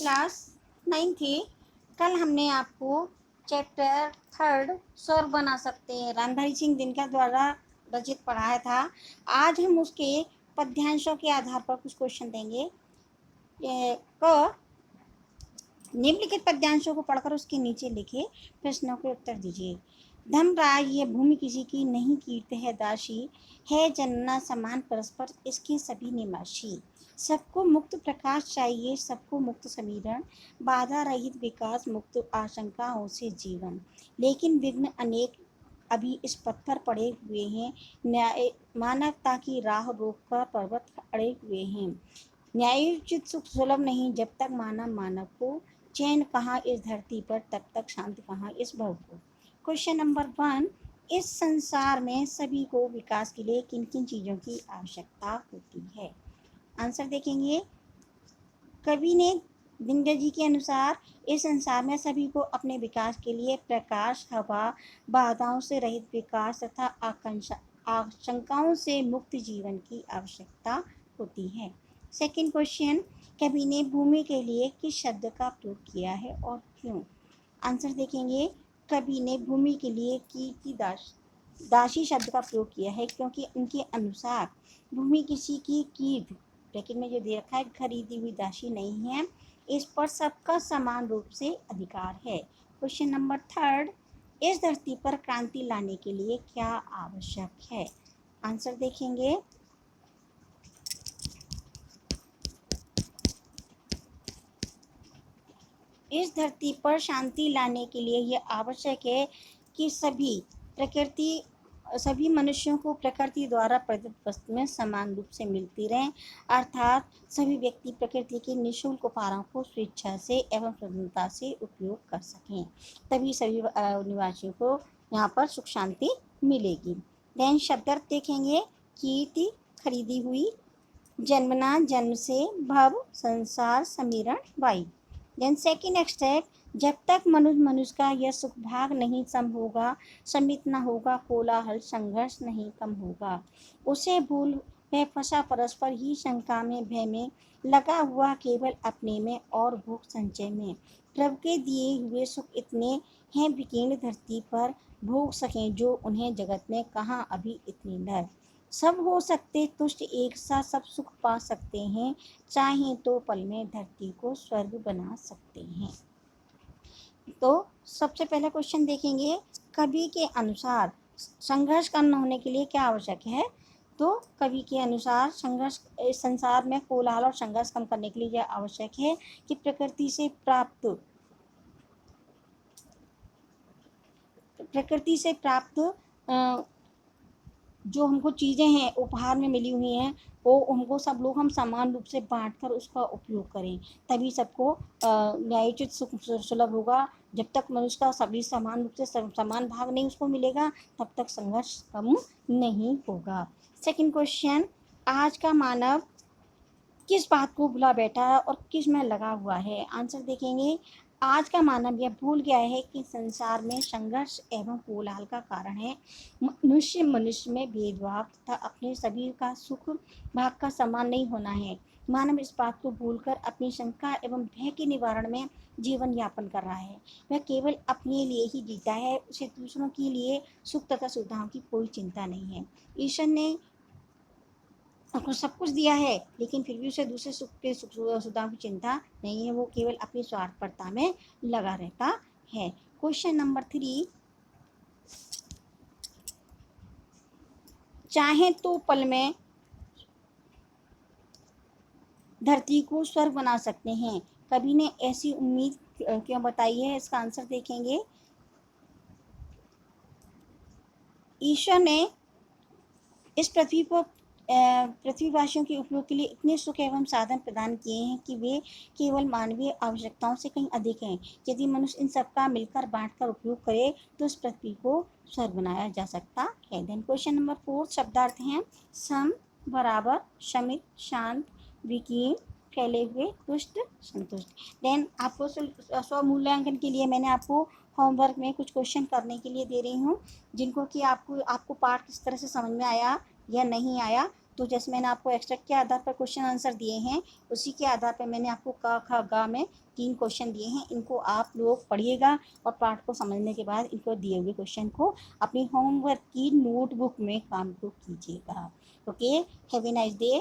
Class 9 थी। कल हमने आपको चैप्टर 3 स्वर बना सकते हैं रामधारी सिंह दिनकर द्वारा रचित पढ़ाया था। आज हम उसके पद्यांशों के आधार पर कुछ क्वेश्चन देंगे। निम्नलिखित पद्यांशों को पढ़कर उसके नीचे लिखे प्रश्नों के उत्तर दीजिए। धर्मराज ये भूमि किसी की नहीं कीर्त है दासी, है जनना समान परस्पर इसके सभी निवासी। सबको मुक्त प्रकाश चाहिए, सबको मुक्त समीरण, बाधा रहित विकास, मुक्त आशंकाओं से जीवन। लेकिन विघ्न अनेक अभी इस पथ पर पड़े हुए हैं, न्याय मानवता की राह रोककर पर्वत अड़े हुए हैं। न्यायोचित सुख सुलभ नहीं जब तक मानव को, चैन कहाँ इस धरती पर तब तक शांति कहाँ इस भव को। क्वेश्चन नंबर 1, इस संसार में सभी को विकास के लिए किन किन चीज़ों की आवश्यकता होती है। आंसर देखेंगे। कवि ने दिनकर जी के अनुसार इस संसार में सभी को अपने विकास के लिए प्रकाश, हवा, बाधाओं से रहित विकास तथा आशंकाओं से मुक्त जीवन की आवश्यकता होती है। सेकंड क्वेश्चन, कवि ने भूमि के लिए किस शब्द का प्रयोग किया है और क्यों। आंसर देखेंगे। कवि ने भूमि के लिए की दासी शब्द का प्रयोग किया है क्योंकि उनके अनुसार भूमि किसी की कीर्त ब्रैकेट में जो दे रखा है खरीदी हुई दासी नहीं है, इस पर सबका समान रूप से अधिकार है। क्वेश्चन नंबर 3, इस धरती पर क्रांति लाने के लिए क्या आवश्यक है। आंसर देखेंगे। इस धरती पर शांति लाने के लिए यह आवश्यक है कि सभी मनुष्यों को प्रकृति द्वारा प्रदत्त वस्तु में समान रूप से मिलती रहें, अर्थात सभी व्यक्ति प्रकृति के निःशुल्क उपहारों को स्वेच्छा से एवं स्वतंत्रता से उपयोग कर सकें, तभी सभी निवासियों को यहाँ पर सुख शांति मिलेगी। देन शब्दार्थ देखेंगे। कीर्ति खरीदी हुई, जन्मना जन्म से, भव संसार, समीरण वायु। देन सेकेंड एक्सट्रैक्ट, जब तक मनुष्य का यह सुख भाग नहीं सम होगा, समित न होगा कोलाहल, संघर्ष नहीं कम होगा। उसे भूल वह फंसा परस्पर ही शंका में, भय में, लगा हुआ केवल अपने में और भोग संचय में। प्रभु के दिए हुए सुख इतने हैं विकीर्ण धरती पर, भोग सकें जो उन्हें जगत में कहाँ अभी इतनी डर। सब हो सकते तुष्ट एक सा, सब सुख पा सकते हैं, चाहें तो पल में धरती को स्वर्ग बना सकते हैं। तो सबसे पहला क्वेश्चन देखेंगे। कवि के अनुसार संघर्ष कम होने के लिए क्या आवश्यक है। तो कवि के अनुसार संघर्ष इस संसार में कोलाहल और संघर्ष कम करने के लिए यह आवश्यक है कि प्रकृति से प्राप्त जो हमको चीज़ें हैं उपहार में मिली हुई हैं, वो उनको सब लोग हम समान रूप से बांटकर उसका उपयोग करें, तभी सबको न्यायोचित सुख सुलभ होगा। जब तक मनुष्य का सभी समान रूप से समान भाग नहीं उसको मिलेगा, तब तक संघर्ष कम नहीं होगा। सेकंड क्वेश्चन, आज का मानव किस बात को भुला बैठा है और किस में लगा हुआ है। आंसर देखेंगे। आज का मानव यह भूल गया है कि संसार में संघर्ष एवं कोलाहल का कारण है मनुष्य में भेदभाव तथा अपने सभी का सुख भाग का समान नहीं होना है। मानव इस बात को भूलकर अपनी शंका एवं भय के निवारण में जीवन यापन कर रहा है। वह केवल अपने लिए ही जीता है, उसे दूसरों के लिए सुख तथा सुविधाओं की कोई चिंता नहीं है। ईश्वर ने उसको सब कुछ दिया है, लेकिन फिर भी उसे दूसरे सुख सुविधाओं की चिंता नहीं है, वो केवल अपनी स्वार्थपरता में लगा रहता है। क्वेश्चन नंबर 3, चाहे तो पल में धरती को स्वर्ग बना सकते हैं, कवि ने ऐसी उम्मीद क्यों बताई है। इसका आंसर देखेंगे। ईश्वर ने इस पृथ्वीवासियों के उपयोग के लिए इतने सुख एवं साधन प्रदान किए हैं कि वे केवल मानवीय आवश्यकताओं से कहीं अधिक हैं। यदि मनुष्य इन सबका मिलकर बांटकर उपयोग करे तो इस पृथ्वी को स्वर्ग बनाया जा सकता है। देन क्वेश्चन नंबर 4, शब्दार्थ हैं। सम बराबर, शमित शांत, विकीर्ण फैले हुए, तुष्ट संतुष्ट। देन आपको स्वमूल्यांकन के लिए मैंने आपको होमवर्क में कुछ क्वेश्चन करने के लिए दे रही हूँ, जिनको कि आपको पाठ किस तरह से समझ में आया या नहीं आया तो जैसे मैंने आपको एक्सट्रैक्ट के आधार पर क्वेश्चन आंसर दिए हैं, उसी के आधार पर मैंने आपको क ख ग में 3 क्वेश्चन दिए हैं। इनको आप लोग पढ़िएगा और पाठ को समझने के बाद इनको दिए हुए क्वेश्चन को अपनी होमवर्क की नोटबुक में काम को कीजिएगा। Okay, have a nice day.